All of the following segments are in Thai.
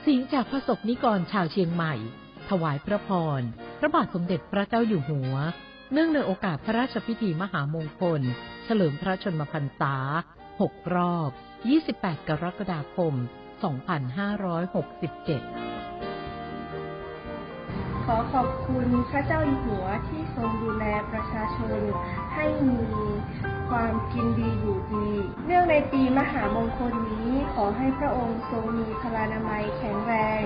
เสียงจากพระสงฆ์นิกรชาวเชียงใหม่ถวายพระพรพระบาทสมเด็จพระเจ้าอยู่หัวเนื่องในโอกาสพระราชพิธีมหามงคลเฉลิมพระชนมพรรษา6 รอบ 28 กรกฎาคม 2567 ขอขอบคุณพระเจ้าอยู่หัวที่ทรงดูแลประชาชนให้มีความกินดีอยู่ดี เนื่องในปีมหามงคลนี้ขอให้พระองค์ทรงมีพลานามัยแข็งแรง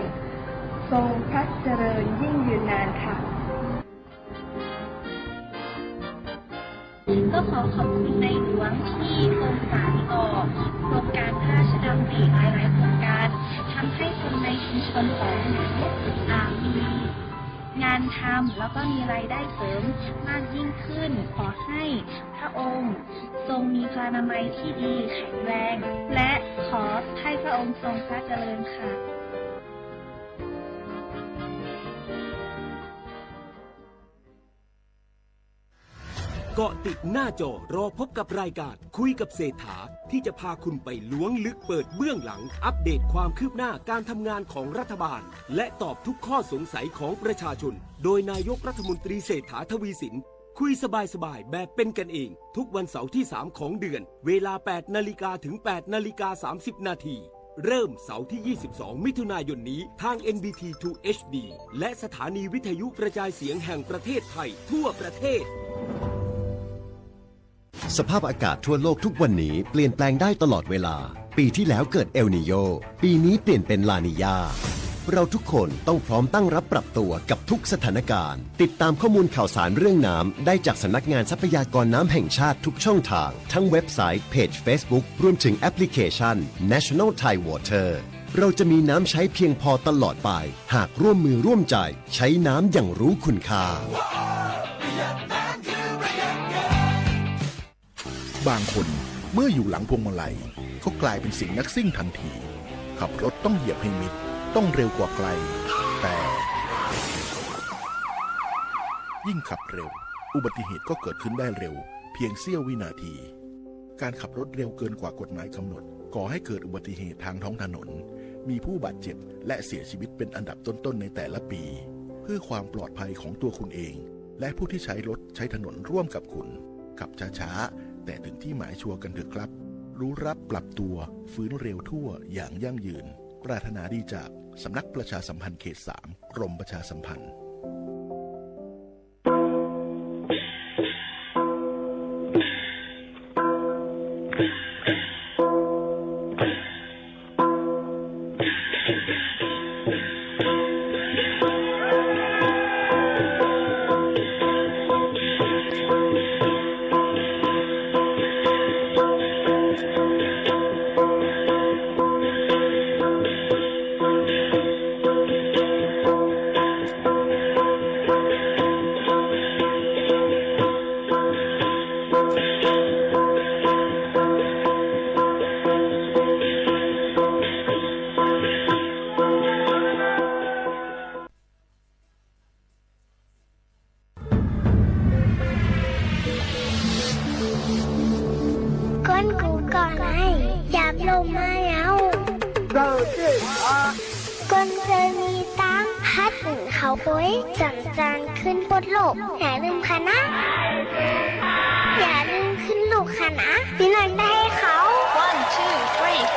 ทรงพระเจริญยิ่งยืนนานค่ะก็ขอขอบคุณในหลวงที่ทรงสานต่อโครงการพระราชดำริหลายๆโครงการทำให้คนในชุมชนของหนูมีงานทำแล้วก็มีรายได้เสริมมากยิ่งขึ้นขอให้พระองค์ทรงมีพลานามัยที่ดีแข็งแรงและขอให้พระองค์ทรงพระเจริญค่ะเกาะติดหน้าจอรอพบกับรายการคุยกับเศรษฐาที่จะพาคุณไปล้วงลึกเปิดเบื้องหลังอัปเดตความคืบหน้าการทำงานของรัฐบาลและตอบทุกข้อสงสัยของประชาชนโดยนายกรัฐมนตรีเศรษฐาทวีสินคุยสบายๆแบบเป็นกันเองทุกวันเสาร์ที่3ของเดือนเวลา 8 นาฬิกาถึง 8 นาฬิกา 30 นาทีเริ่มเสาร์ที่ 22 มิถุนายนนี้ทาง NBT 2 HD และสถานีวิทยุกระจายเสียงแห่งประเทศไทยทั่วประเทศสภาพอากาศทั่วโลกทุกวันนี้เปลี่ยนแปลงได้ตลอดเวลาปีที่แล้วเกิดเอลนีโยปีนี้เปลี่ยนเป็นลานีญาเราทุกคนต้องพร้อมตั้งรับปรับตัวกับทุกสถานการณ์ติดตามข้อมูลข่าวสารเรื่องน้ำได้จากสำนักงานทรัพยากรน้ำแห่งชาติทุกช่องทางทั้งเว็บไซต์เพจ Facebook รวมถึงแอปพลิเคชัน National Thai Water เราจะมีน้ำใช้เพียงพอตลอดไปหากร่วมมือร่วมใจใช้น้ำอย่างรู้คุณค่าบางคนเมื่ออยู่หลังพวงมาลัยก็กลายเป็นสิ่งนักซิ่งทันทีขับรถต้องเหยียบให้มิดต้องเร็วกว่าไกลแต่ยิ่งขับเร็วอุบัติเหตุก็เกิดขึ้นได้เร็วเพียงเสี้ยววินาทีการขับรถเร็วเกินกว่ากฎหมายกำหนดก่อให้เกิดอุบัติเหตุทางท้องถนนมีผู้บาดเจ็บและเสียชีวิตเป็นอันดับต้นๆในแต่ละปีเพื่อความปลอดภัยของตัวคุณเองและผู้ที่ใช้รถใช้ถนนร่วมกับคุณขับช้าๆแต่ถึงที่หมายชัวร์กันเถอะครับรู้รับปรับตัวฟื้นเร็วทั่วอย่างยั่งยืนปรารถนาดีจากสำนักประชาสัมพันธ์เขต 3 กรมประชาสัมพันธ์ขึ้นบนโลกอย่าลืมค่ะนะอย่าลืมขึ้นโลกค่ะนะพี่นันได้เขา 1 2 3 4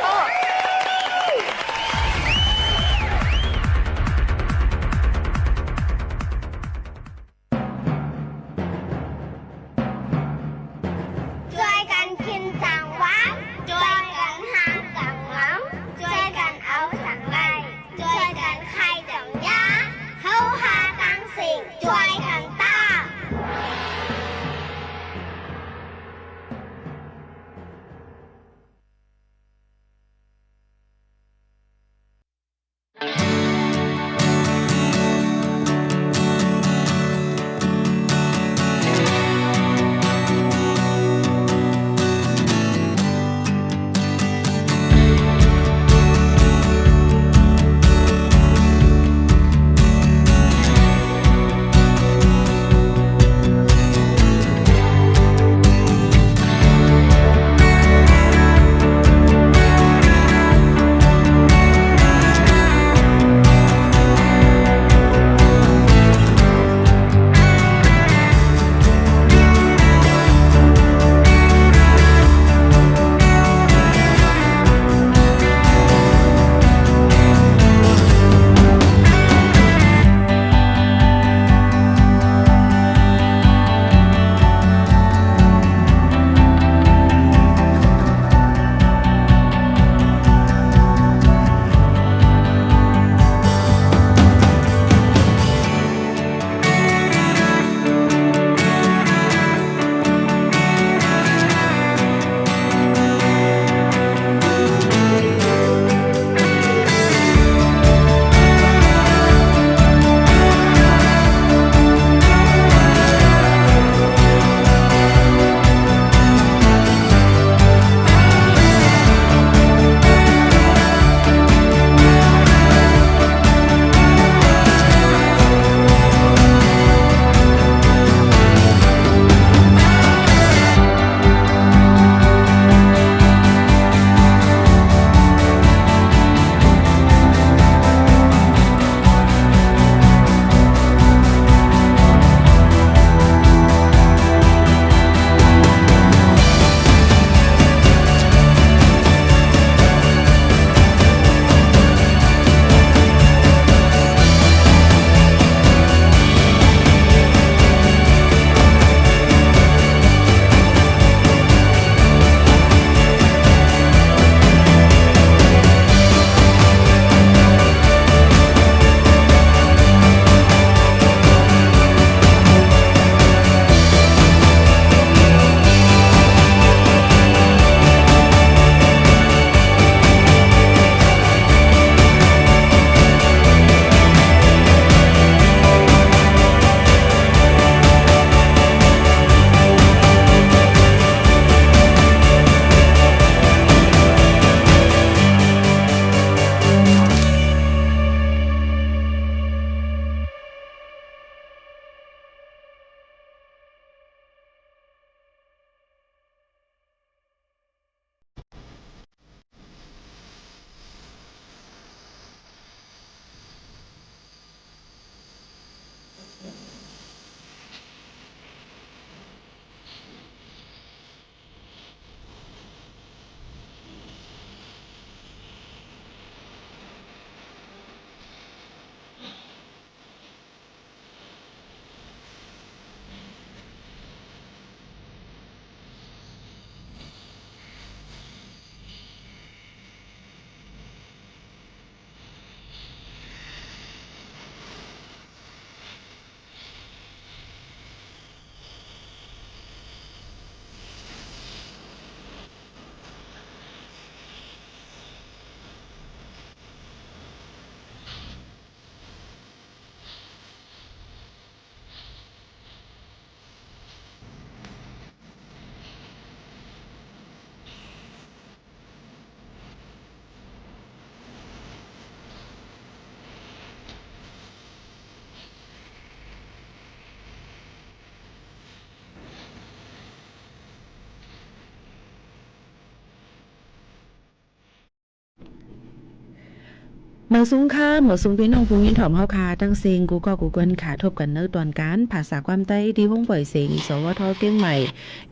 เมื่อสูงค่าเมื่อสูงพี่น้องผู้ยินถ่อมเฮาคาตั้งเซงกูก็กูเกินขาทบกันเนื้อตอนการภาษาความใต้ที่วงปล่อยเสียงสวทเก้งใหม่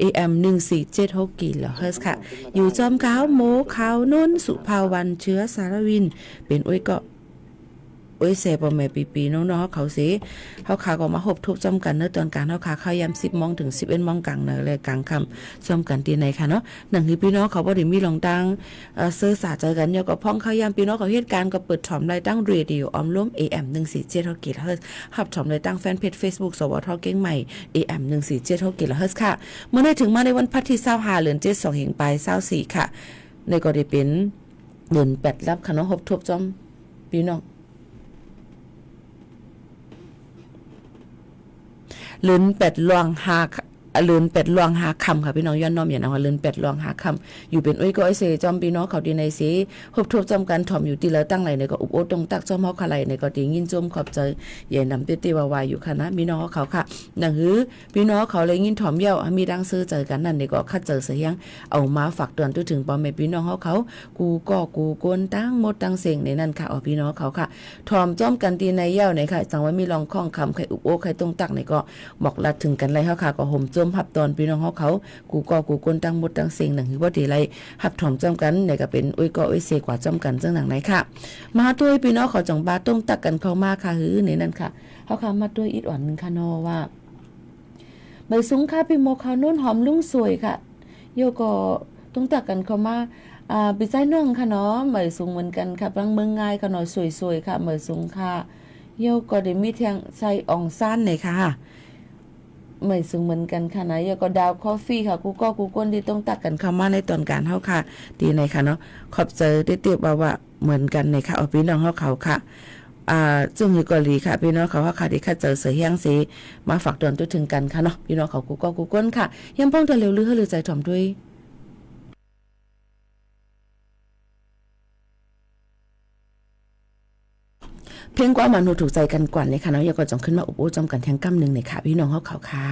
AM 1476กิโลเฮิรตซ์ค่ะอยู่จอมขาวโมขาวนุ่นสุภาวันเชื้อสารวินเป็นอ้วยก็เสปแม่ปีๆน้องๆเขาสิเฮาขาก็มาหบทุบจอมกันเนื้อตอนการเฮาขาเข้ายาม 10 โมงถึง 11 โมงกลางเนเลยกลางค่ำจอมกันที่ไหนค่ะเนาะหนังที่พี่น้องเขาบ่ได้มีลองดังเสื้อสาใจกันยก็พ้องเข้ายามพี่น้องเขาเหตุการณ์ก็เปิดถ่อมรายตั้งเรดิโอออมล้ม AM 147กิโลเฮิรตซ์หับถ่อมรายตั้งแฟนเพจ Facebook สวทเก้งใหม่ AM 147กิโลเฮิรตซ์ค่ะเมื่อได้ถึงมาในวันพัดที่25เดือน7 2แห่งปลาย24ค่ะในก็ได้เป็นเดือน8รับค่ะเนาะหบทุบจอมพี่น้องเลือนเป็ดลวงหาเลือนเป็ดลวงหาคำค่ะพี่น้องย้อนน้อมอย่างนั้นว่าเลือนเป็ดลวงหาคำอยู่เป็นอ้อยก็ไอเสจอมพี่น้องเขาดีในสีหบทบจอมกันถ่อมอยู่ที่แล้วตั้งไหลในก็อุบโอตรงตักจอมเฮาคาไหลในก็ตียินจมขอบใจใหญ่นำเตี้ยวายอยู่ค่ะนะพี่น้องเขาค่ะหนังหือพี่น้องเขาเลยยินถ่อมเย้ามีดังซื้อเจอกันนั่นในก็คัดเจอเสียงเอามาฝากเตือนถึงพ่อแม่พี่น้องเขากูก็กูกวนตั้งหมดตั้งเสียงในนั่นค่ะเอาพี่น้องเขาค่ะถ่อมจอมกันตีในเย้าในค่ะจังว่ามีลองข้องคำใครอุบโอใครตรงตักในก็บอกลัดถึงกันไรเฮาค่ะก็ห่มจมหับตอนพี่น้องเขากูก็กูกวนตั้งหมดตั้งเสียงหนังหือว่าดีไรหับถ่อมจอมกันในก็เป็นอุ้ยก็อุ้ยเสกว่าจอมกันจังหนังไหนค่ะมาด้วยพี่น้องเขาจังบาตรงตักกันเข้ามาค่ะหือในนั่นค่ะเฮาค่ะมาด้วยอีกอ่อนนึงค่ะเนาะว่าใบสูงค่ะพี่โมเขานุ่นหอมลุ่งสวยค่ะโยก็ต้องตักกันเข้ามาปีใจน้องค่ะเนาะเหมยสูงเหมือนกันค่ะบางเมืองง่ายค่ะเนาะสวยๆค่ะเหมยสูงค่ะโยก็ได้มีเทียงใส่อ่องซ่านไหนค่ะเหมยสูงเหมือนกันค่ะนะโยก็ดาวคอฟฟี่ค่ะกูก็กูก้นที่ต้องตักกันเข้ามาในตอนการเฮาค่ะดีไหนค่ะเนาะขอบใจได้เตียบว่าเหมือนกันในค่ะเอาพี่น้องเขาค่ะจึงอยู่เกาหลีค่ะพี่น้องเขาว่าค่ะที่ค่ะเจอเสียงสีมาฝากเตือนตัวถึงกันค่ะเนาะพี่น้องเขากูก็กูก้นค่ะยังป้องตัวเร็วลือให้ลือใจถ่อมด้วยเพียงกว่ามันถูกใจกันกว่าในค่ะเนาะอย่าก็จงขึ้นมาอุบโอจอมกันแทงกำนึงในค่ะพี่น้องเขาค่ะ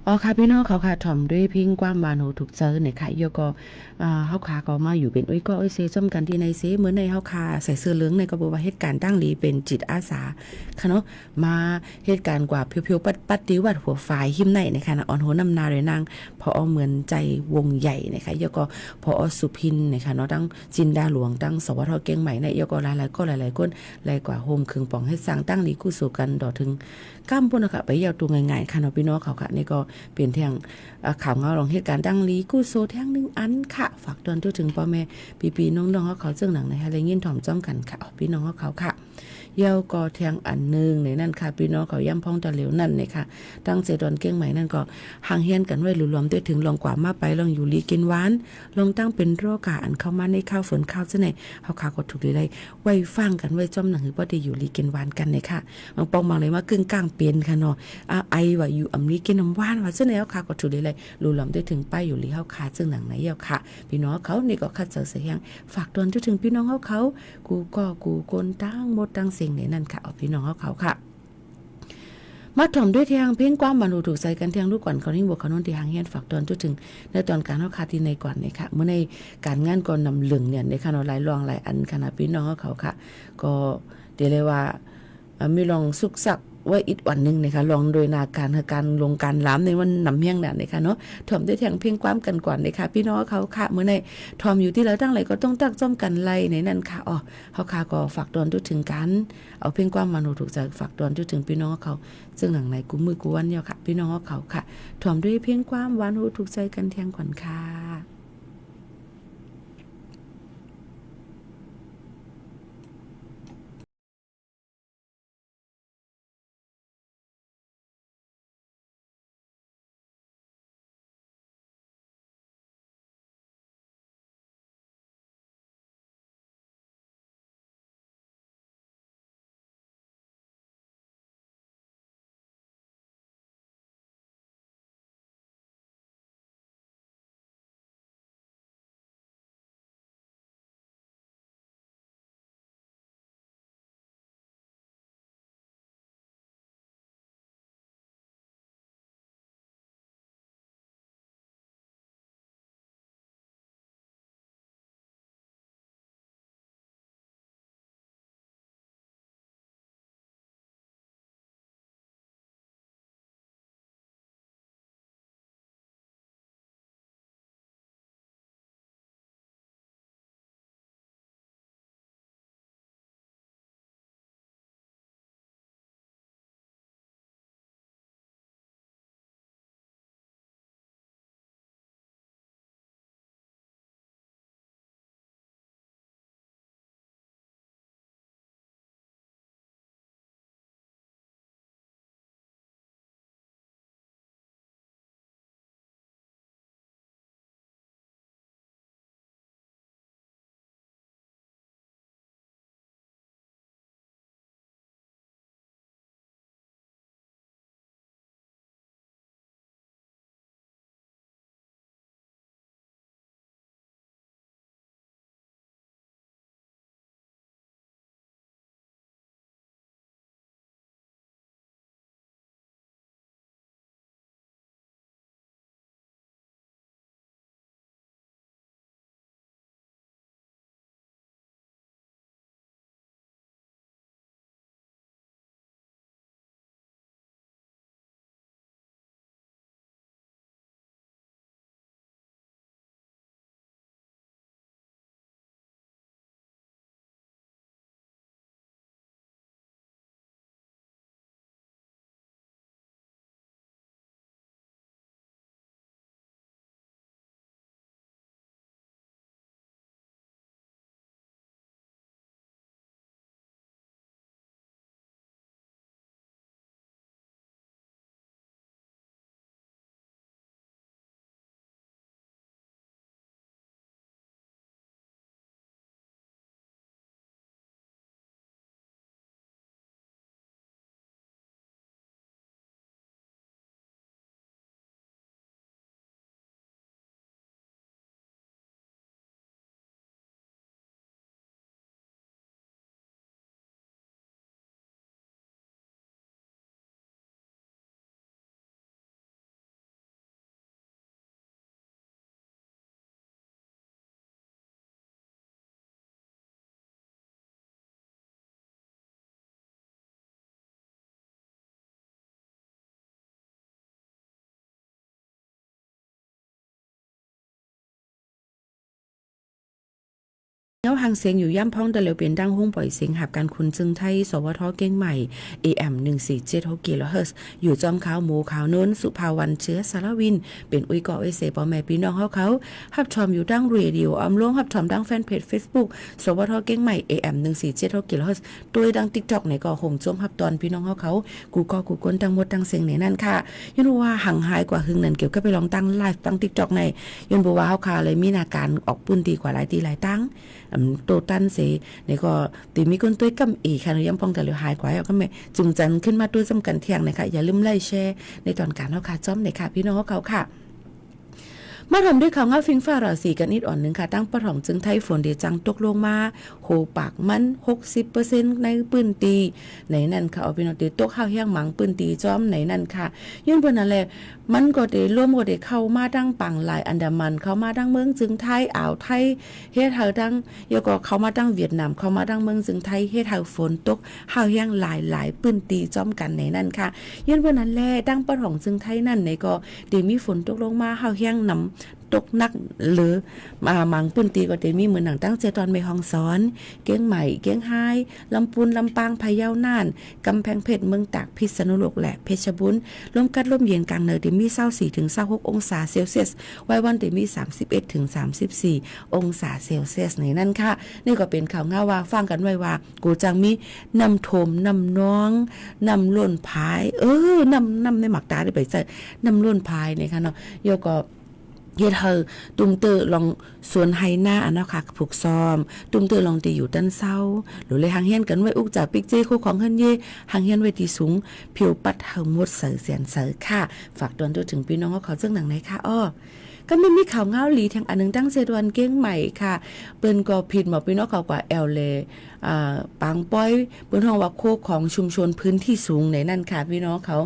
อ๋อค่ะพี่น้องเขาค่ะถ่อมด้วยพิงความบานโหถูกเจอเนี่ยค่ะยก็เฮาค่ะก็มาอยู่เป็นอุ้ยก็เซจอมกันที่ในเซเหมือนในเฮาค่ะใส่เสื้อเหลืองในก็บอกว่าเหตุการณ์ตั้งหลีเป็นจิตอาสาค่ะเนาะมาเหตุการณ์กว่าเพียวๆปัดติวัดหัวฝ่ายหิมในนะคะอ่อนโหนำนาเลยนางพอเหมือนใจวงใหญ่นะคะยก็พอสุพินนะคะเนาะตั้งจินดาหลวงตั้งสวทเก่งใหม่ในยก็หลายๆก็หลายๆคนหลายกว่าโฮมคึงป่องให้สร้างตั้งหลีกู้สู่กันดอถึงก้ามพุ่นนะคะไปยาวตัวง่ายๆค่ะเนาะพี่น้องเขาค่ะนี่ก็เปลี่ยนเที่ยงข่าวเงาลองเหตุการณ์ดังลีกู้โซแท่งนึงอันค่ะฝากตอนถึงพ่อแม่ปีๆน้องๆเขาเจ้าหนังในฮะเลยยินถ่อมจ้อมกันค่ะพี่น้องเขาค่ะเยาวก็แทงอันนึงในนั่นค่ะพี่น้องเขาย่ำพ้องตะเหลวนั่นเนี่ยค่ะตั้งเสดอนเก้งใหม่นั่นก็ห่างเฮียนกันไว้รวมๆด้วยถึงลองกว่ามาไปลองอยู่ลีกินหวานลองตั้งเป็นโรคาอันเข้ามาในข้าวฝนข้าวซะไหนเฮาค่ะก็ถูกได้ไว้ฟังกันไว้จ้อมหนังคือบ่ได้อยู่ลีกินหวานกันเนี่ยค่ะบางปองบางเลยว่ากึ่งกลางเป็นค่ะเนาะไอว่าอยู่อำลีกินน้ำหวานว่าซะไหนเฮาค่ะก็ถูกได้รู้ลำได้ถึงป้ายอยู่ลีเฮาค่ะซึ่งหนังไหนเยาค่ะพี่น้องเขานี่ก็คัดเจอเสียงฝากตอนถึงพี่น้องเขากูคนตั้งหมดตั้งสิ่งในนั้นค่ะเอาพี่น้องเขาค่ะมาถ่อมด้วยเทียงเพ่งความบรรลุถูกใจกันเทียงลูกก่อนเขานิ่งบวกเขานนที่หางเฮียนฝากตอนจุดถึงในตอนการเขาคาที่ในก่อนเนี่ยค่ะเมื่อในการงานก่อนนำเหลืองเนี่ยในขณะหลายรองหลายอันขณะพี่น้องเขาค่ะก็เดี๋ยวเลยว่ามีลองสุกสักว่าอีกวันนึงนะคะลองโดยนาการลงการล้ำในวันนำเฮียงนั่นนะคะเนาะถ่อมด้วยเทียงเพ่งความกันก่อนนะคะพี่น้องเขาค่ะเมื่อในถ่อมอยู่ที่แล้วตั้งไหลก็ต้องตักจ้อมกันไล่ในนั้นค่ะอ๋อเขาค่ะก็ฝากตอนจุดถึงกันเอาเพ่งความบรรลุถูกใจฝากตอนจุดถึงพี่น้องเขาซึ่งหลังในกูมือกูวันเนี่ยค่ะพี่น้องเขาค่ะถ่อมด้วยเพียงความหวานหูถูกใจกันเที่ยงก่อนค่ะ วหางเสียงอยู่ย่ำพ้องแต่เร็วเป็นดังหุ้งปล่อยเสียงหับการคุณจึงไทยสวทเก้งใหม่ AM 1476 กิโลเฮิรตซ์อยู่จอมขาวหมูขาวน้นสุภาวันเชื้อสารวินเป็นอุ้ยเกาะไอเสปอแม่พี่น้องเขาหับชมอยู่ดังเรดิโออำลงหับชมดังแฟนเพจ Facebook สวทเก้งใหม่ AM 1476 กิโลเฮิรตซ์ตัวดัง TikTok ในก็คงจมหับตอนพี่น้องเขากูก็กูก้นทั้งหมดทั้งเสียงในนั่นค่ะยันว่าห่างหายกว่าหึงนั่นเกี่ยวกับไปลองตั้งไลฟ์ตั้ง TikTok ในยันบอกว่าเฮาค่ะเลยมีนาการออกปื้นดีกว่าหลายตีหลายตั้งโตตันเสนี่ก็ตีมีคนตัวกำอีค่ะย้ำพองแต่เหลียวหายกว่าเอาก็แม่จึงจันขึ้นมาตัวจำกันเที่ยงนะคะอย่าลืมไลค์แชร์ในตอนการเฮาค่ะจ้อมเลยค่ะพี่น้องเขาค่ะมาทำด้วยข่าวง้าฟิงฟ้าราศีกันนิดอ่อนหนึ่งค่ะตั้งปะถ่องจึงไทยฝนเดจังตกลงมาโหปากมัน 60% ในปืนตีในนั่นค่ะเอาพี่น้องตกข้าวแห้งหมังปืนตีจ้อมในนั่นค่ะยื่นเพิ่นนั่นแหละมันก็ได้ร่วมก็ได้เข้ามาดังปังหลายอันดามันเข้ามาดังเมืองจึงไทยอ่าวไทยเฮ็ดเฮาดังแล้วก็เข้ามาดังเวียดนามเข้ามาดังเมืองจึงไทยเฮ็ดเฮาฝนตกข้าวแห้งหลายปืนตีจ้อมกันในนั่นค่ะยื่นเพิ่นนั่นแหละตั้งปะถ่องจึงไทยนั่นในก็ได้มีฝนตกลงมาข้าวแห้งนำตกนักหรือมังปืนตีก็ได้มีเหมือนหนังตั้งเจตอนแม่ฮ่องสอนเกียงใหม่เกียงไฮลำพูนลำปางพะเยาน่านกำแพงเพชรเมืองตากพิษณุโลกและเพชรบุรีลมกัดลมเย็นกลางเหนือได้มี24ถึง26องศาเซลเซียสไว้วันได้มี31ถึง34องศาเซลเซียสในนั่นค่ะนี่ก็เป็นข่าวง่าว่าฟังกันไว้ว่ากูจังมีน้ำถมน้ำน้องน้ำล้นพายน้ำในหมักตาได้ไปเจอน้ำล้นพายนี่ค่ะเนาะโยก็เฮ็ดเฮาตุ้มเตอลองสวนไฮหน้าอันเนาะค่ะผูกซ้อมตุ้มเตอลองตีอยู่ด้านเซาหรือเลยหางเฮียนกันไว้อุกจากปิกเจคู่ของเฮินเย่หางเฮียนไว้ที่สูงผิวปัดเฮาหมดเสือเสียนเสือค่ะฝากตอนตัวถึงพี่น้องเขาจังหนังไหนค่ะอ้อก็ไม่มีข่าวเงาหลีทางอันนึงตั้งเซดวันเก้งใหม่ค่ะเปิ้นก็ผิดหมอพี่น้องเขากว่าแอลเลปางป้อยเปิ้นห้องว่าโคกของชุมชนพื้นที่สูงในนั่นค่ะพี่น้องเขา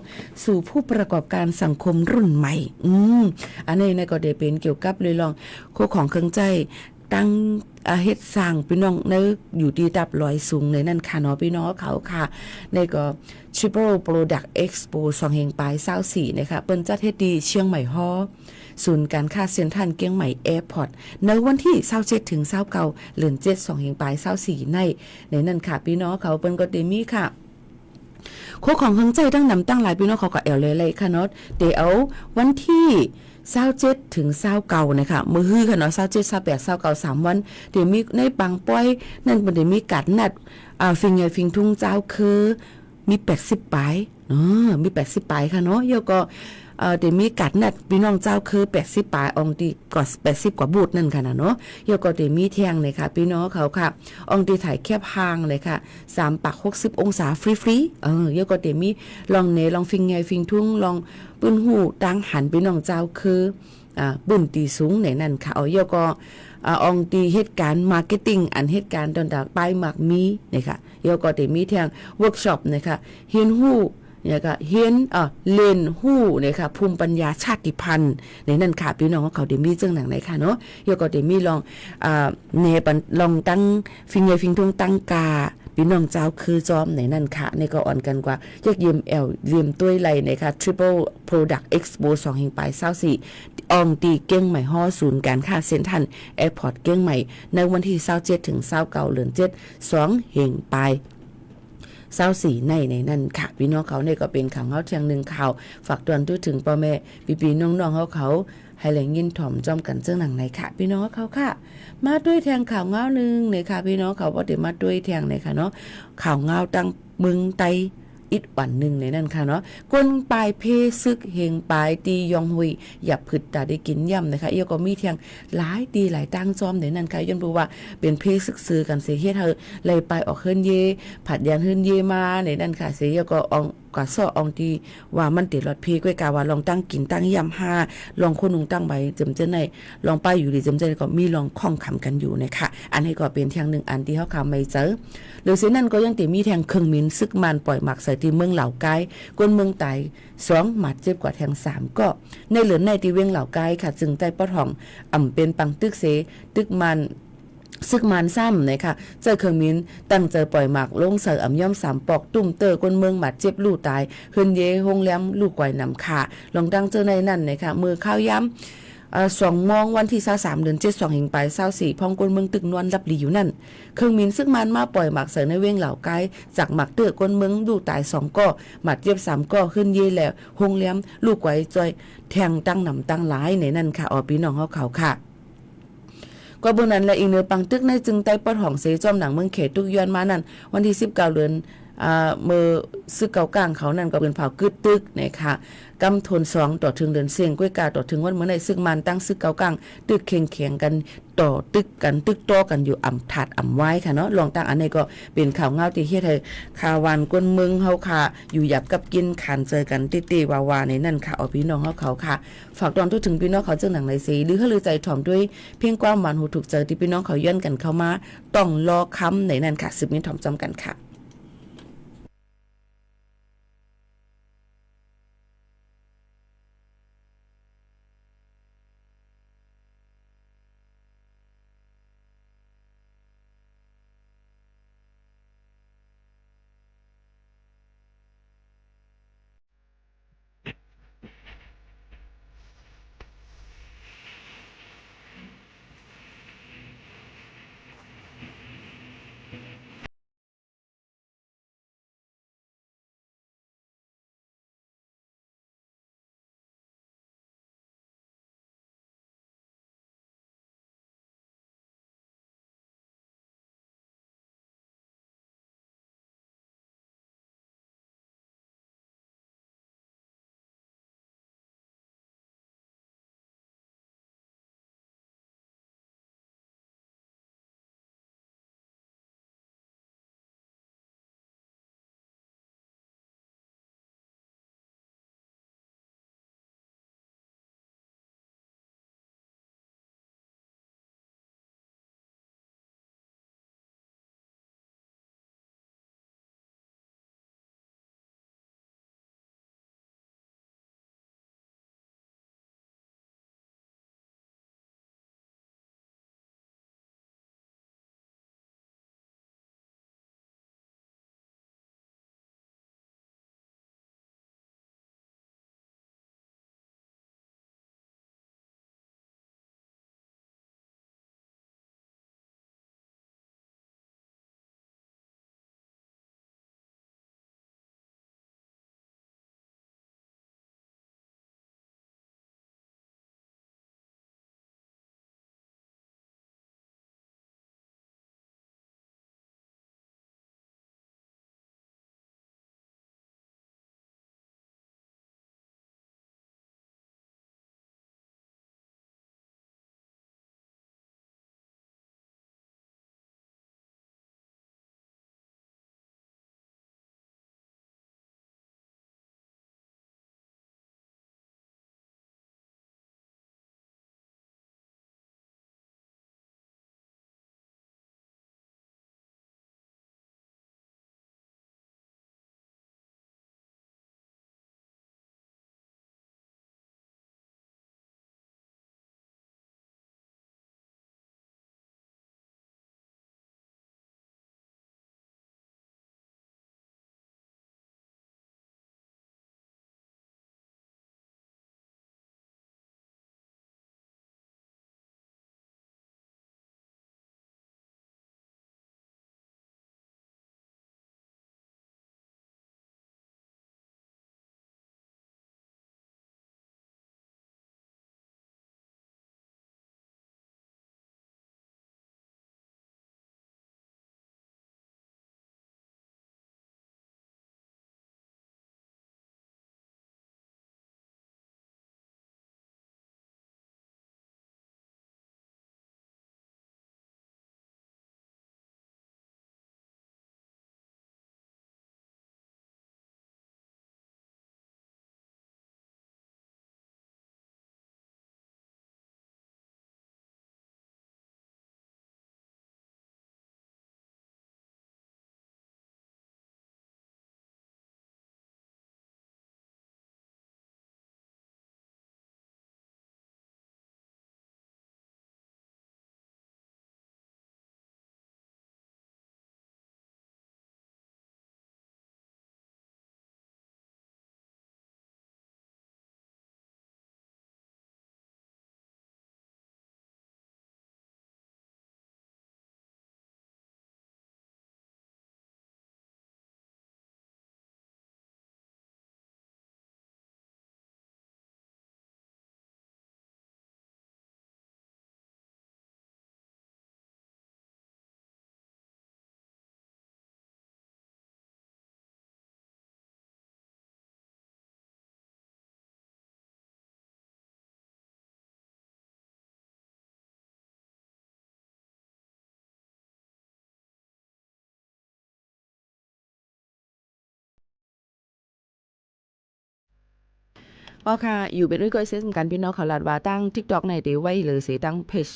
สู่ผู้ประกอบการสังคมรุ่นใหม่อันนี้ก็ได้เป็นเกี่ยวกับเลยลองโคกของเครื่องใจตั้งเฮ็ดสร้างพี่น้องในอยู่ที่ดับลอยสูงในนั่นค่ะเนาะพี่น้องเขาค่ะในก็ Triple Product Expo 2แห่งปลาย24นะคะเปิ้นจัดเฮ็ดดีเชียงใหม่ฮอศูนย์การค้าเซ็นทรัลเกียงใหม่แอร์พอร์ตในวันที่27ถึง29เดือน7 2แห่งปลาย24ในนั่นค่ะพี่น้องเขาเปิ้นก็ได้มีค่ะโคของเฮิงใจตั้งนำตั้งหลายพี่น้องเขาก็แอลเลยค่ะเนาะเดี๋ยวเอาวันที่27ถึง29นะคะมื้อฮื้อค่ะเนาะ27 28 29 3วันเดี๋ยวมีในบางป้อยนั่นบ่ได้มีกัดนัดฟิงใหญ่ฟิงทุ่งเจ้าคือมี80ปลายมี80ปลายค่ะเนาะแล้วก็เดี๋ยวมีกัดนัดพี่น้องเจ้าคือ80ปลายองตีก็80กว่าบูทนั่นค่ะเนาะแล้วก็เดี๋ยวมีเที่ยงเลยค่ะพี่น้องเขาค่ะองตีถ่ายแคบหางเลยค่ะ3ปัก60องศาฟรีๆแล้วก็เดี๋ยวมีลองเนลองฟิงใหญ่ฟิงทุ่งลองปืนหูตั้งหันพี่น้องเจ้าคือบึ้นตีสูงในนั่นค่ะแล้วก็องตีเหตุการณ์มาร์เก็ตติ้งอันเหตุการณ์ต่างๆป้ายหมักมีนะคะแล้วก็เดี๋ยวมีเที่ยงเวิร์กช็อปนะคะเฮียนหูเนี่ยก็เฮียนเลนหูนะคะภูมิปัญญาชาติพันธุ์ในนั่นค่ะพี่น้องเขาเดี๋ยวมีเรื่องหนังไหนค่ะเนาะแล้วก็เดี๋ยวมีลองเนปันลองตั้งฟิงใหญ่ฟิงทงตั้งกาพี่น้องเจ้าคือจอมในนั่นค่ะในก็อ่อนกันกว่ายักเยี่ยมเยี่ยมตุ้ยไหลนะคะ Triple Product Expo 2แห่งปลาย24อองตีเก้งใหม่ฮ้อศูนย์การค้าเซ็นทรัลแอร์พอร์ตเก้งใหม่ในวันที่27ถึง29เดือน7 2แห่งปลาย24ในนั่นค่ะพี่น้องเขาเนี่ยก็เป็นข่าวเฮาเที่ยงนึงข่าวฝากตอนถึงพ่อแม่พี่ๆน้องๆเขาให้แหลงยินถ่อมจอมกันเจ้าหนังไหนค่ะพี่น้องเขาค่ะมาด้วยแทงข่าวเงาหนึ่งเลยค่ะพี่น้องเขาบ่ได้มาด้วยแทงเลยค่ะเนาะข่าวเงาตั้งเมืองไตอีกวันหนึ่งในนั่นค่ะเนาะก้นปลายเพซึกเฮงปลายตียองหุยอย่าผึดตาได้กินย่ำนะคะเอียก็มีเทียงหลายตีหลายตั้งจอมในนั่นค่ะย้อนบอกว่าเป็นเพซึกซื้อกันเสียเฮ็ดเธอเลยไปออกเฮิรนเยผัดยันเฮิรนเยมาในนั่นค่ะเสียก็อองกว่าซ้ออองที่ว่ามันติดรถเพก้วยกาว่าลองตั้งกินตั้งย่ำ5ลองคนนุงตั้งใบจำเจนในลองไปอยู่ดีจำเจนก็มีลองข้องขำกันอยู่นะคะอันนี้ก็เป็นเทียงหนึ่งอันที่เขาคำไม่เจอหรือเสียนั่นก็ยังติมีแทงเครื่องมินซึกมันปล่อยหมักใส่ที่เมืองเหล่าไกกวนเมืองไต่2หมัดเจ็บกว่าแทง3ก็ในเหลือในที่เวียงเหล่าไกค่ะจึงใจปะถ่องเป็นปังตึกเสตึกมันซึกมันซ้ำนะคะเจอเครื่องมินตั้งเจอปล่อยหมากลงเสืออ่ำย่อม3ปอกตุ่มเตอก้นเมืองหมัดเจ็บลู่ตายขึ้นเยหงแหลมลูกไก่นำขาลองตั้งเจอในนั่นนะคะมือข้าวย้ำ 2 โมงวันที่23เดือน7 2หิงไป24พ้องกวนเมืองตึกนวลรับหลีอยู่นั่นเครื่องมินซึ่งมันมาปล่อยหมักเสในเว้งเหล่าไกจากหมักเตื้อกวนเมืองดูตาย2ก้อหมัดเย็บ3ก้อขึ้นเย่แล้วหงเลี้ยมลูกไว้จอยแทงตั้งหนำตั้งหลายในนั่นค่ะพี่น้องเขาค่ะก็เบื้องนั้นและอีกเนื้อปังตึกในจึงใต้ปอดของเสจอมหนังเมืองเขตทุกย้อนมานั่นวันที่19เดือนเมื่อซึกเก่ากลางเขานั่นก็เป็นเผากึดตึกนะคะกำทน2ต่อถึงเดือนเสียงก้วยกาต่อถึงวันเมื่อในซึกมันตั้งซึกเก่ากลางตึกเข่งกันต่อตึกกันตึกโตกันอยู่อ่ำถาดอ่ำไว้ค่ะเนาะลองตั้งอันนี้ก็เป็นข่าวเงาที่เฮ็ดให้ข่าววันกวนเมืองเฮาค่ะอยู่หยับกับกินขันเจอกันติๆวาๆในนั่นค่ะพี่น้องเขาค่ะฝากตอนทุกถึงพี่น้องเขาเจ้าหนังในสีหรือให้ลือใจถ่อมด้วยเพียงความหวานหูถูกใจที่พี่น้องเขาย้อนกันเข้ามาต้องรอค้ำในนั่นค่ะ10นิ้วถ่อมจำกันค่ะ ก็ค่ะอยู่เป็นด้วยก็เซ็นกันพี่น้องเขาลาดว่าตั้ง TikTok ในเดไว้หรือสิตั้งเพจ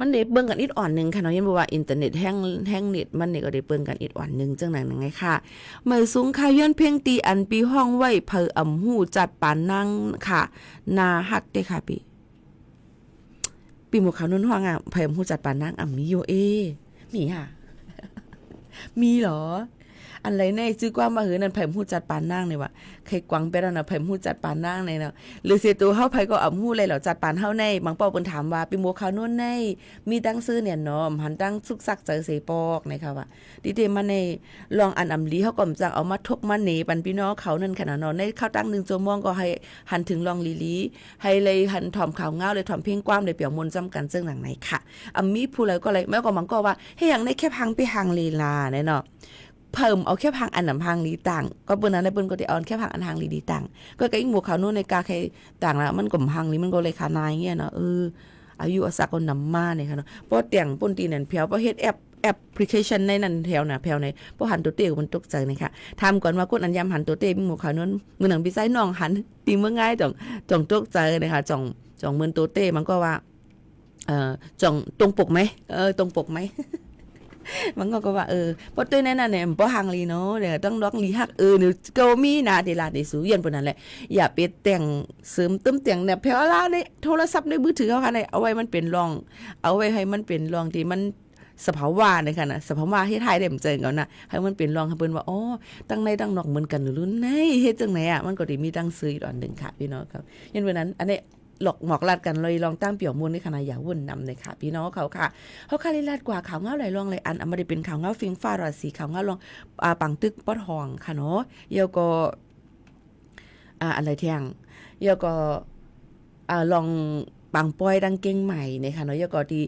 มันได้เบิ่งกันอีกอ่อนนึงค่ะเนาะยังบอกว่าอินเทอร์เน็ตแห้งเน็ตมันนี่ก็ได้เบิ่งกันอีกอ่อนนึงจังนั้นไงค่ะเมื่อสูงค่ะย้อนเพียงตีอันปีห้องไว้เผออำหู้จัดปานนั่งค่ะนาฮักเด้ค่ะปีหมู่เขานุ่นห้องอ่ะเผออำหู้จัดปานนั่งมีโยมีค่ะ มีเหรออันไรในซื้อความมาหือนั่นไผฮู้จัดปานนางนี่ว่าใครกวางไปแล้วน่ะไผฮู้จัดปานนางนี่เนาะหรือสิตัวเฮาไผก็ฮู้เลยเหรอจัดปานเฮาในบางเป้าเพิ่นถามว่าปีโมขาวโน่นในมีตั้งซื้อเนี่ยเนาะหันตั้งสุกซักเจอเสปอกนะคะว่าดิเดมาในลองอันอำลีเฮาก็จังเอามาทกมาเนปันพี่น้องเขานั่นขนาดเนาะในเข้าตั้ง1ชั่วโมงก็ให้หันถึงลองลีให้เลยหันถ่อมข่าวเงาเลยถ่อมเพียงความเลยเปียวมนจำกันซึ่งหลังไหนค่ะมีผู้ใดก็เลยแม้ก็มันก็ว่าให้อย่างในแค่พังไปหางลีลาเนาะเพิ่มเอาแค่พังอันนำพังลีต่างก็เปิ้นนั้นได้เปิ้นก็ได้เอาแค่พังอันทางลีดีต่างก็อีหมู่เขาโน่นในกาใครต่างแล้วมันก็พังลีมันก็เลยคานายเงี้ยเนาะอายุอาศักก็นำมาเนี่ยค่ะเนาะเพราะเตียงป่นตีนั่นเพียวเพราะเฮ็ดแอปพลิเคชันในนั้นแถวน่ะแถวในบ่หันตัวเต้มันตกใจนะคะถามก่อนว่ากดอันยามหันตัวเต้หมู่เขาโน่นมื้อหนังพี่ไสน้องหันตีเมื่อง่ายจ่องตกใจนะคะจ่องเหมือนตัวเต้มันก็ว่าจ่องตรงปกมั้ยตรงปกมั้ยมันก็ว่าบ่ตัวนั้นน่ะเนี่ยบ่หังลีเนาะเดี๋ยวต้องล็อกลีฮักนี่ก็มีนะเดลาได้สู้เย็นปานนั้นแหละอย่าไปแต่งเสริมเติมแต่งเนี่ยเพลาในโทรศัพท์ในมือถือเฮาค่ะในเอาไว้มันเป็นรองเอาไว้ให้มันเป็นรองที่มันสภาวะนะคะน่ะสภาวะเฮ็ดให้ได้มันเจิงเอาน่ะให้มันเป็นรองให้เพิ่นว่าอ๋อตั้งในตั้งนอกเหมือนกันหรือในเฮ็ดจังไหนอ่ะมันก็ได้มีตั้งซื้ออีกอันนึงค่ะพี่น้องครับยันวันนั้นอันนี้หลอกหมอกลาดกันเลยลองตั้งเปี่ยวมูลในขณะอย่าวุ่นนำเลยค่ะพี่น้องเขาค่ะเขาคาลิลาดกว่าข่าวเงาไหลลองเลยอันไม่ได้เป็นข่าวเงาฟิงฟ้าราศีข่าวเงาลองปังตึกปอดห้องค่ะเนาะเยาก็อะไรเที่ยงเยาก็ลองปังปอยดังเก่งใหม่นะคะเนาะยก็ที่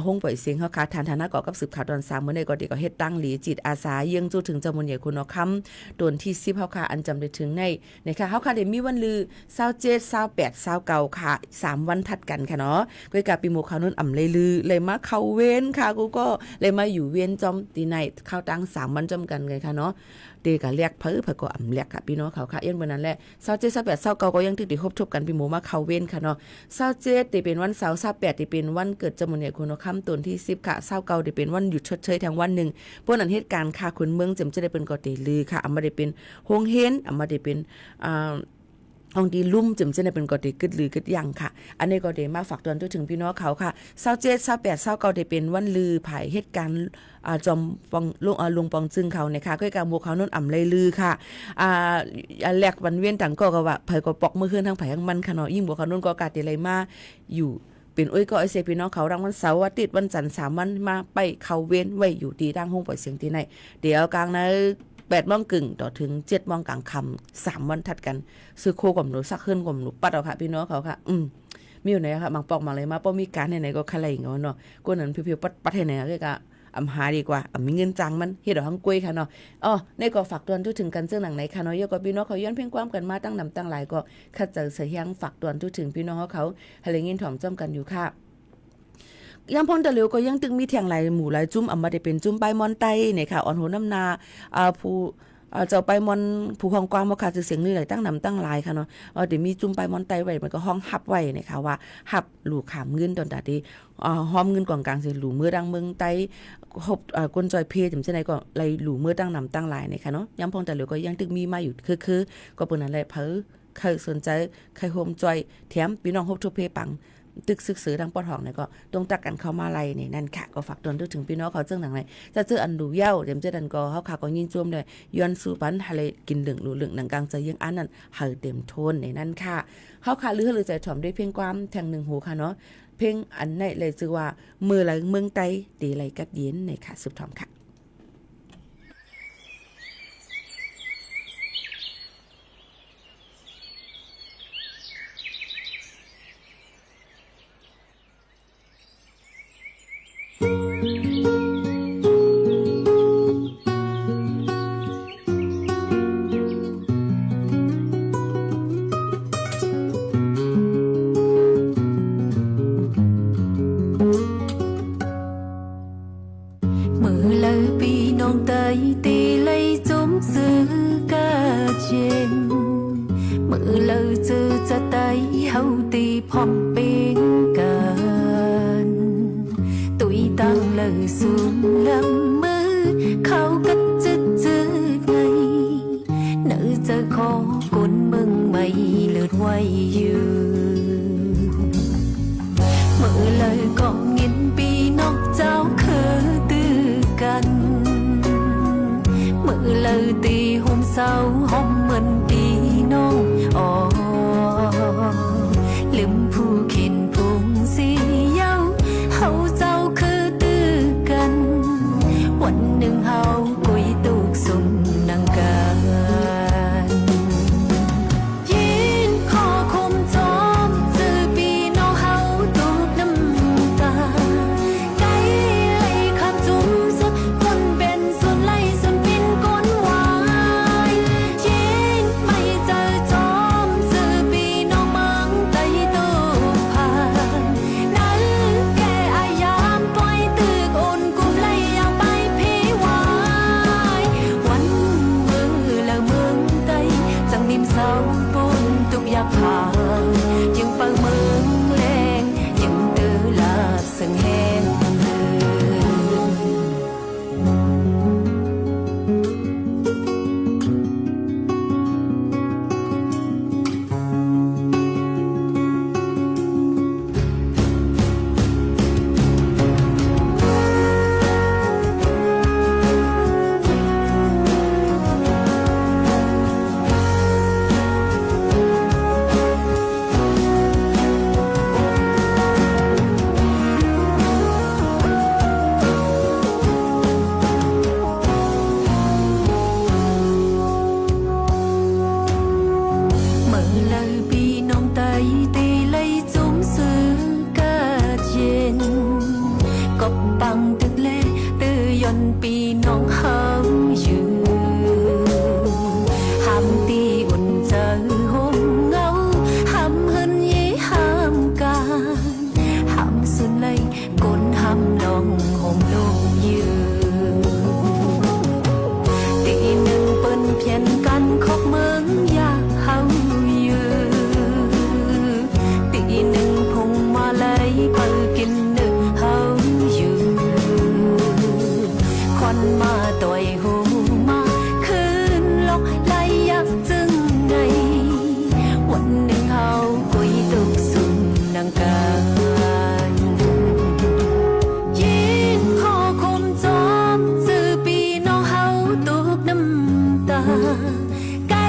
ห้องปล่อยเสียงเฮาค่ะทานธนาก่อกับสืบข่าวตอน3มื้อในก็ที่ก็เฮ็ดตั้งหลีจิตอาสาเยี่ยงจู้ถึงจำนวนใหญ่คุณเนาะคำตนที่10เฮาค่ะอันจำได้ถึงในนะคะเฮาค่ะได้มีวันลือ27 28 29ค่ะ3วันถัดกันค่ะเนาะก็กับปีโมขาวนุ่นเลยลือเลยมาเข้าเว้นค่ะกูก็เลยมาอยู่เว้นจอมตีในเข้าตั้ง3วันจอมกันไงค่ะเนาะเดก็เรียกเพิ่นก็เรียกค่ะพี่น้องเขาค่ะเย็นวันนั้นแหละ27 28 29ก็ยังติดครบทบกันพี่โมมาเข้าเว้นค่ะเนาะ27ที่เป็นวันเสาร์28ที่เป็นวันเกิดจำนวนใหญ่คุณค่ำตนที่10ค่ะ29ที่เป็นวันหยุดชดเชยทั้งวันนึงพวกนั้นเหตุการณ์ค่ะคนเมืองจำจะได้เป็นก็ได้ลือค่ะบ่ได้เป็นโฮงเฮนบ่ได้เป็นห้องดีลุ่มจึงจะได้เป็นกอดีกึดหรือกึดยังค่ะอันนี้ก็ได้มาฝากเตือนถึงพี่น้องเขาค่ะ27 28 29ได้เป็นวันลือภายเหตุการณ์จอมปองลุงปองจึงเขาเนี่ยค่ะก็การหมู่เขานั่นเลยลือค่ะแลกวันเวียนต่างก็ว่าไผก็ปอกมือขึ้นทางไผทางมันค่ะเนาะยิ่งบ่เขานั่นก็กาดอะไรมาอยู่เป็นก็ไอ้เสพี่น้องเขารางวันเสาร์อาทิตย์วันจันทร์3วันมาไปเขาเว้นไว้อยู่ที่ทางห้องปล่อยเสียงที่ไหนเดี๋ยวกลางนั้น8 โมงครึ่งต่อถึง7 โมงกลางค่ำ3วันถัดกันซื้อโคกับหนูซักขึ้นกับหนูปัดเอาค่ะพี่น้องเขาค่ะมีอยู่ไหนค่ะบางปอกมาเลยมาป้อมีการไหนก็คะไรอย่างเงี้ยเนาะกูนั้นเพียวๆปัดให้ไหนก็หาดีกว่ามีเงินจังมันเฮ็ดเอาทั้งกล้วยค่ะเนาะในก็ฝากเตือนถึงกันซึ่งหนังไหนค่ะเนาะยก็พี่น้องเขาย้อนเพียงความกันมาตั้งนำตั้งหลายก็คัดเจอเสียงฝากเตือนถึงพี่น้องเขาให้เงินถ่อมจ้อมกันอยู่ค่ะยามพ้นตะเหลียวก็ยังตึงมีเถียงหลายหมู่หลายจุ้มมาได้เป็นจุ้มใบมอนไตเนี่ยค่ะอ่อนโหน้ำนาผู้เจ้าไปมอนผู้ของกวางบ่ค่ะเสียงนี่หลายตั้งนำตั้งหลายค่ะเนาะเดี๋ยวมีจุ้มไปมอนไตไว้มันก็ห้องฮับไว้นะคะว่าฮับหลู่ขามเงินตอนตาดีหอมเงินกองกลางสิหลู่มือดังเมืองไตครบก้นจอยเพจจังซี่ไหนก็ไล่หลู่มือตั้งนำตั้งหลายนะคะเนาะยามพ้นตะเหลียวก็ยังตึงมีมาอยู่คือก็เปิ้นนั่นแหละใครสนใจใครโฮมจอยแถมพี่น้องโฮมทุเพปังตึกซึกซื้อทางปอดห้องเนี่ยก็ต้องตักกันเข้ามาไล่นี่นั่นค่ะก็ฝากเตือนถึงพี่น้องเขาจังหนังไหนจะเจออันดูเย้าเดี๋ยวจะดันก็เฮาค่ะก็ยินจมเลยย้อนสู่ปันทะเลกินเหลืองหรือเหลืองหนังกลางใจยังอันนั้นเฮาเต็มโทนในนั่นค่ะเฮาค่ะลือใจถ่อมด้วยเพลงความแทงหนึ่งหูค่ะเนาะเพลงอันไหนเลยชื่อว่ามือไหลเมืองไตตีไหลกัดเย็นในค่ะสุดถ่อมค่ะมือเลย พอมเป็นกันตุยตั้งเลยสูงลำมือเขาก็จืดไงเนื้อจะขอกุนมึงไม่เลือดไว้อยู่เมื่อเลยก็เงินปีนอกเจ้าคือตื้อกันเมื่อเลยตีหุ่มเศร้าห้องเหมือนปีน้องอ๋อลืมผู้เข็นพุงสีเย้าเฮาเจ้าคือตื้อกันวันหนึ่งเฮากุยตุกสุ่มนางกันยินขอคมจอมซื้อปีน้องเฮาตุกน้ำตาไกลเลยคำจุ้มสุดคนเป็นส่วนไล่ส่วนปินก้นวายยินไม่เจอจอมซื้อปีน้องมังไตตุกผ่านนั้นแกอายามปล่อยตึกโอนกุมไล่อย่างไปพี่วายวันมือแล้วเมืองไตจังนิ่มเศร้าปนตุกอยากผ่านยังเปิงเมืองแรงยังเดือลาบสังแหงเมื่อเลยปีน้องไตตีเลยจุ้มซื้อกาดเย็นก็ปังตึกเล่ตื้อยนปีน้องเฮาอยู่ห้ามตีอุ่นเจอห่มเงาห้ามเฮินยี่ห้ามการห้ามสุนไลกนห้ามน้องห่มลงยืนตีหนึ่งเปิ้นเพียนกันคอกเมืองอยากเฮาอยู่ตีหนึ่งพงมาไลเปิกินหนึ่งเฮาอยู่ควันมาต่อยหูมาคืนลอกไล่ยักจึงไงวันหนึ่งเฮากุยตุกสุ่มนางกันยินขอคมจอมซื้อปีน้องเฮาตุกน้ำตาไกล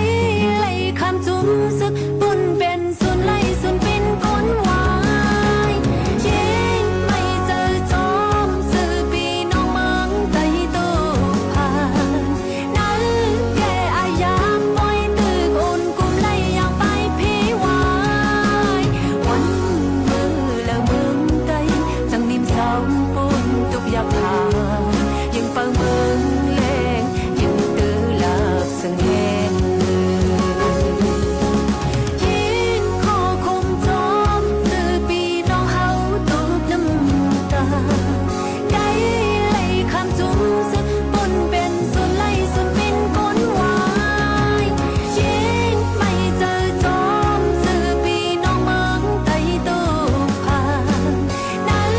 เลยคำจุ้มซึกปุ่นเป็นส่วนไล่ส่วนเป็นก้นวายยินไม่เจอจอมซื้อปีน้องมังไตตุกผ่านนั้นแกอายามปล่อยตึกโอนกุมไล่อย่างไปพี่วายวันมือแล้วเมืองไตจังนิ่มเศร้าปนตุกอยากผ่านยังเปิงเมืองแรงยังตื้อลาบสังแหงยินขอคมจอมซื้อปีน้องเฮาตุกน้ำตาไกลเลยคำจุ้มซึกปนเป็นส่วนไล่ส่วนเป็นก้นวายยินไม่เจอจอมซื้อปีน้องมังไตตุกผ่านนั้น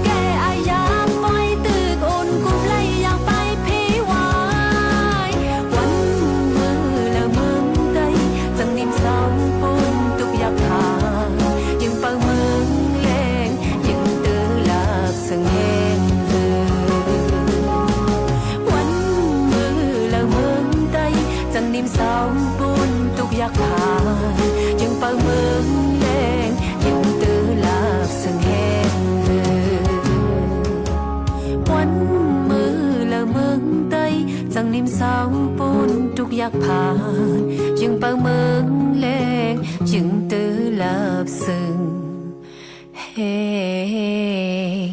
แกอายามปล่อยตึกโอนกุมไล่อย่างไปพี่วายวันมือแล้วเมืองไตจังนิ่มเศร้าปนตุกอยากผ่านยังเปิงเมืองแรงยังตื้อลาบสังแหงวันมือแล้วเมืองไตจังนิ่มเศร้าปนตุกอยากผ่านยังเปิงเมืองแรงยังตื้อลาบสังแหงวันมือแล้วเมืองไตจังนิ่มเศร้าปนตุกอยากผ่านยังเปิงเมืองแรงยังตื้อลาบสังแหง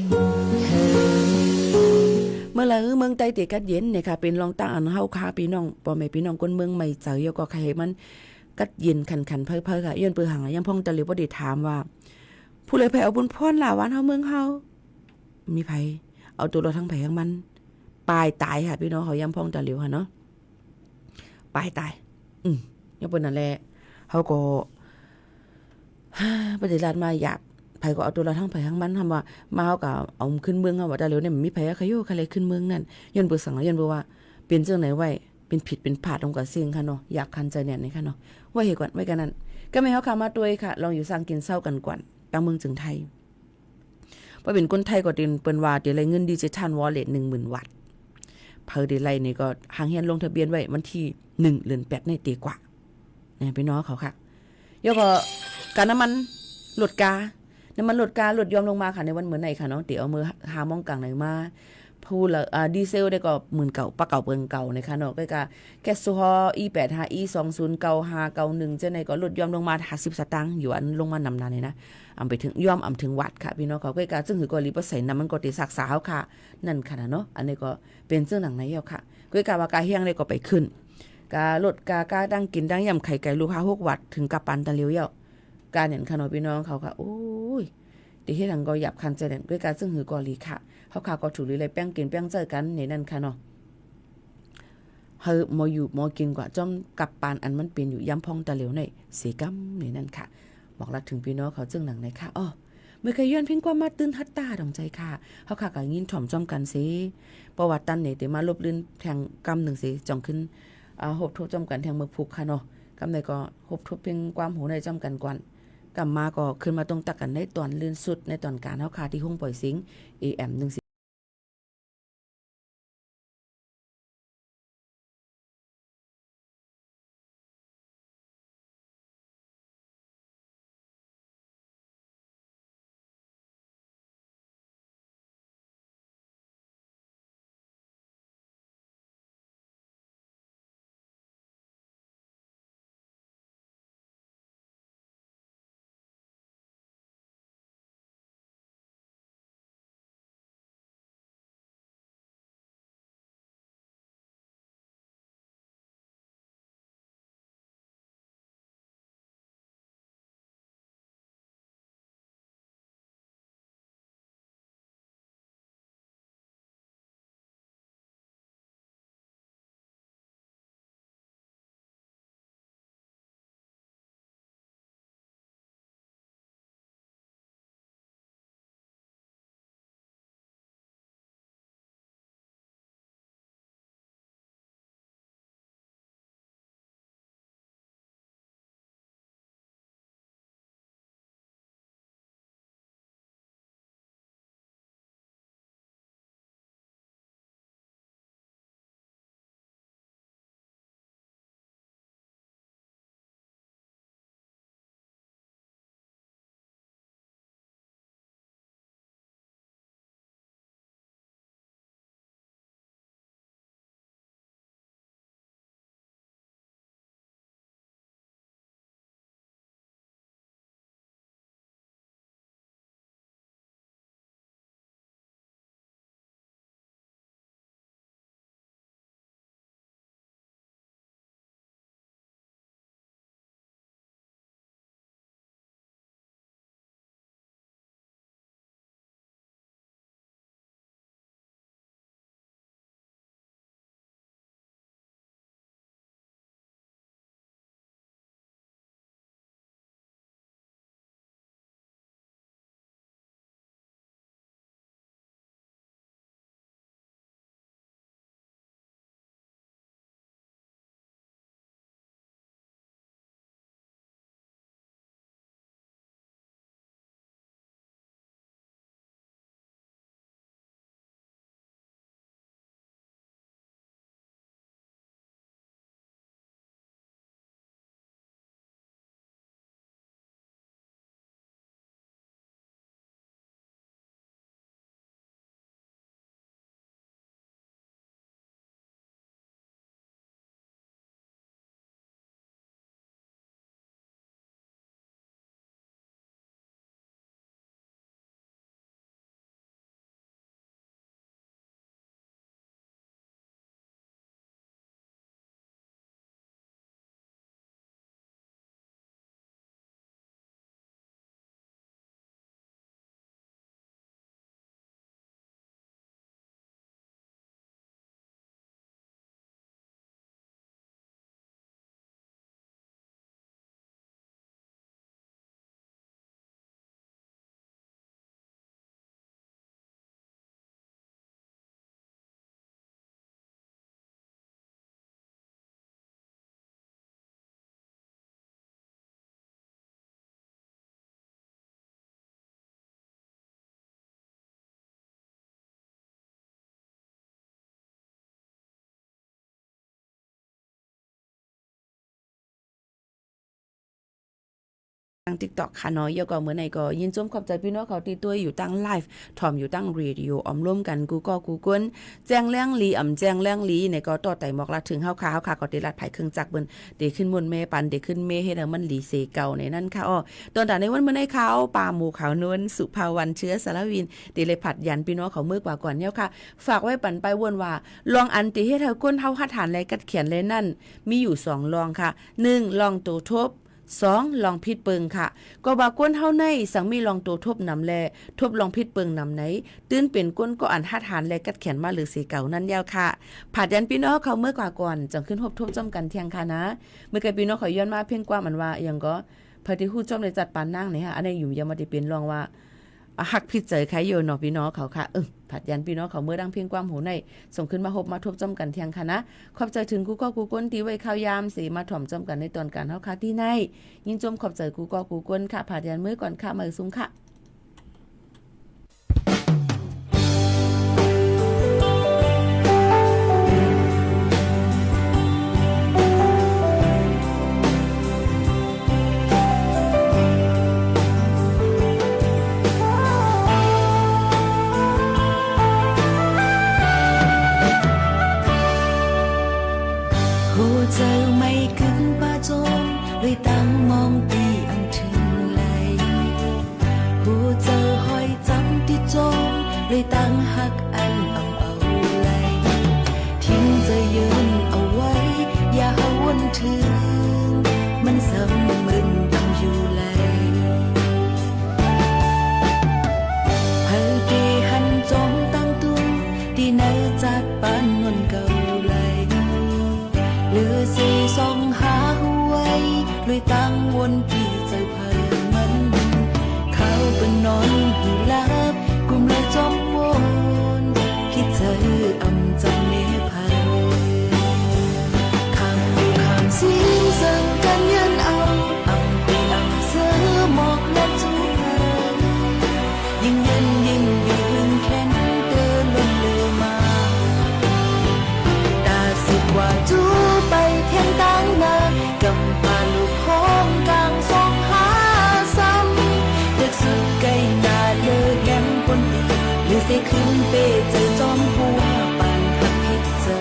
เมื่อละเมืองใต้ติกัดเย็นเนี่ยค่ะเป็นรองตั้งอันเฮาคาพี่น้องพ่อแม่พี่น้องคนเมืองใหม่เจอยก็ใครมันกัดเย็นขันๆเพ้อๆค่ะย้อนปือหังยังพงตะลิบ่ได้ถามว่าผู้ใดไผเอาบุญพรล่ะหวานเฮาเมืองเฮามีไผเอาตัวเราทั้งไผทั้งมันปลายตายค่ะพี่น้องเขายังพงตะลิวค่ะเนาะปลายตายยังเป็นนั่นแหละเฮาก็ ประเทศลาดมาหยาบไผก็เอาตัวละทั้งไผทั้งมันทำว่ามาเฮาก็เอาขึ้นเมืองเฮาว่าได้แล้วเนี่ยมันมีไผขยโยใครเลยขึ้นเมืองนั่นย้อนบ่สังย้อนบ่ว่าเป็นจังไหนไว้เป็นผิดเป็นพลาดของกะเสียงค่ะเนาะอยากคันใจเนี่ยนี่ค่ะเนาะไว้ให้ก่อนไว้กันนั้นก็ไม่เฮาเข้ามาด้วยค่ะลองอยู่สร้างกินเศร้ากันก่อนบางเมืองจึงไทยบ่เป็นคนไทยก็เปิ้นว่าได้ไรเงินดิจิทัลวอลเล็ต 10,000 วัตต์เพิ่นได้ไรนี่ก็หางเฮียนลงทะเบียนไว้วันที่1เดือน8ในตีกว่าเนี่ยพี่น้องเขาค่ะแล้วก็การน้ำมันลดกาน้ำมันลดกาลดยอมลงมาค่ะในวันเหมือนไหนค่ะเนาะเดี๋ยวเอามือหามองกลางไหนมาพูดละดีเซลได้ก็10,000เก่าปะเก่าเปิงเก่านะคะเนาะก็แก๊สโซฮอล์ E85 E20991จะไหนก็ลดยอมลงมา50สตางค์อยู่อันลงมานำนานเลยนะอำไปถึงย่อมอำถึงวัดค่ะพี่น้องเขาก็ซึ่งหือก็รีบใส่น้ำมันก็ติศักษาเฮาค่ะนั่นค่ะเนาะอันนี้ก็เป็นเรื่องหนังไหนเฮาค่ะก็ว่ากาเฮียงได้ก็ไปขึ้นกาลดกาดังกินดังยำไข่ไก่ลูกค้า6วัตต์ถึงกับปันตะเลียวเยาการเห็นค่ะเนาะพี่น้องเขาค่ะโอ้ยดิเฮ็ดหยังก็หยับคันใจนั่นด้วยการซึ่งหือก็ลีค่ะเฮาค่ะก็ถูกเลยแป้งกินแป้งเจอกันในนั่นค่ะเนาะเฮาหมออยู่หมอกินกว่าจ้อมกับปานอันมันเป็นอยู่ย้ำพองตะเลียวในเสกำในนั่นค่ะบอกรักถึงพี่น้องเขาจึงหนังไหนค่ะอ้อเมื่อเคยย้อนเพียงความมาตื่นฮัตตาดองใจค่ะเฮาค่ะก็ยินถ่อมจ้อมกันสิประวัติตันนี่แต่มาลบลื่นแทงกำนึงสิจ่องขึ้นหบทบจ้อมกันแทงมือผูกค่ะเนาะกำใดก็หบทบเพียงความหูในจ้อมกันก่อนกำมาก็ขึ้นมาตรงตักกันในตอนลื่นสุดในตอนการเฮาค่ะที่ห้องปล่อยสิง AM 1 ทาง TikTok ค่ะเนาะยก็เหมือนไหนก็ยินจมขอบใจพี่น้องเขาที่ตัวอยู่ตั้งไลฟ์ถ่อมอยู่ตั้งเรดิโอออมร่วมกันกูก็กูกวนแจ้งแรงลีแจ้งแรงลีในก็ต่อไต่หมอกละถึงเฮาค่ะก็ได้ลัดไผเครื่องจักรเบิ่นเดขึ้นมนแม่ปันเดขึ้นเมเฮ็ดให้มันหลีเสเก่าในนั้นค่ะอ้อตอนในวันมื้อในเขาปาหมู่ขาวนวลสุภาวรรณเชื้อสารวินเดเลยผัดยันพี่น้องเขามื้อกว่าก่อนเนี่ยค่ะฝากไว้ปันไปวนว่าลองอันติเฮ็ดให้ก้นเฮาหัดฐานและกัดเขียนเลยนั่นมีอยู่2ลองค่ะ1ลองตัวทบ2ลองพิดเปิงค่ะก็ว่าก้นเฮาในสังมีลองตัวทบนำแลทบลองพิดเปิงนำไหนตื้นเป็นก้นก็อันหัดฐานและกัดเขียนมาหรือสีเก่านั่นยาวค่ะผัดยันพี่น้องเขาเมื่อกว่าก่อนจังขึ้นทบจ้อมกันเที่ยงค่ะนะเมื่อกี้พี่น้องขอย้อนมาเพียงกว่ามันว่าอย่างก็พอที่ฮู้จ้อมในจัดปานนั่งนี่ฮะอันนี้อยู่ยังบ่ได้เป็นรองว่าหักผิดใจใครอยู่เนาะพี่น้องเขาค่ะผัดยันพี่น้องเขาเมื่อดังเพียงความหูในส่งขึ้นมาพบมาทบจ้อมกันเที่ยงค่ะนะขอบใจถึงกูก็กูก้นที่ไว้ข้าวยามสีมาถ่อมจ้อมกันในตอนการเฮาค่ะที่ในยินจมขอบใจกูก็กูก้นค่ะผัดยันมื้อก่อนค่ะมาซุ้มค่ะเลยตั้งมองตีอังถึงไหลหูเจอหอยจำที่จมเลยตั้งหักอันเอาไหลทิ้งจะยืนเอาไว้อย่าหาวนถึงมันสำมึนดำอยู่ไหลเฮาเกหันจมตั้งตัวดีเนอจากปานนนเก่าไหลเหลือสีสองหาลุยตั้งวนที่เจอเพิ่มมันเขาเป็นนอนหูลับกุมเลยจมวนคิดเธอจำเนพันคำอยู่คำเสียงสั่งกันยันเอาไปเสือหมอกและจูเธอยิ่งยืนแค้นเดินล้นเลือมาตาสิบว่าจูไปเทียนตั้งนากำปาลูกห้องกลางสองหาซ้ำเด็กสุดไกลนาเลือแหมปนตีหรือเสียขึ้นเปเจอจอมหัวปานหักพิษเจอ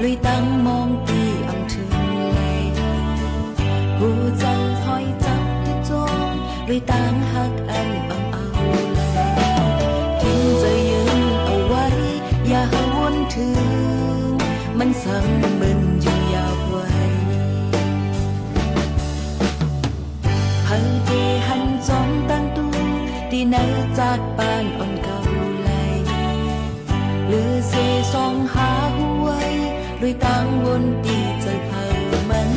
ลุยตั้งมองตีอังถึงไหลหูเจ้าถอยจับที่จมลุยตั้งหักอันเอาไหลทิ้งจะยืนเอาไว้อย่าหาวนถึงมันสั่งมึนอยู่ยาวไว้หันเกหันจอมตั้งตู้ดีเนอจากปานอ่อนเก่าไหลหรือเสสองหาหัวลุยตั้งวนตีเจอเพิ่มมัน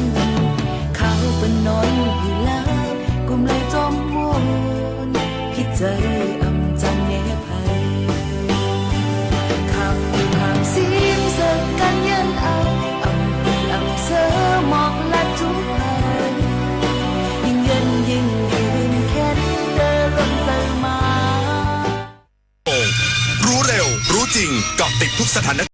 เขาเป็นนอนอยู่แล้วกุมเลยจมวนพิจารจำเนพัยคำอยู่ห่างซีมเสิร์กันยันเอาเสือหมอกและทุกเพิ่มยิ่งยืนแค่เดินลงเจอมารู้เร็วรู้จริงเกาะติดทุกสถานการณ์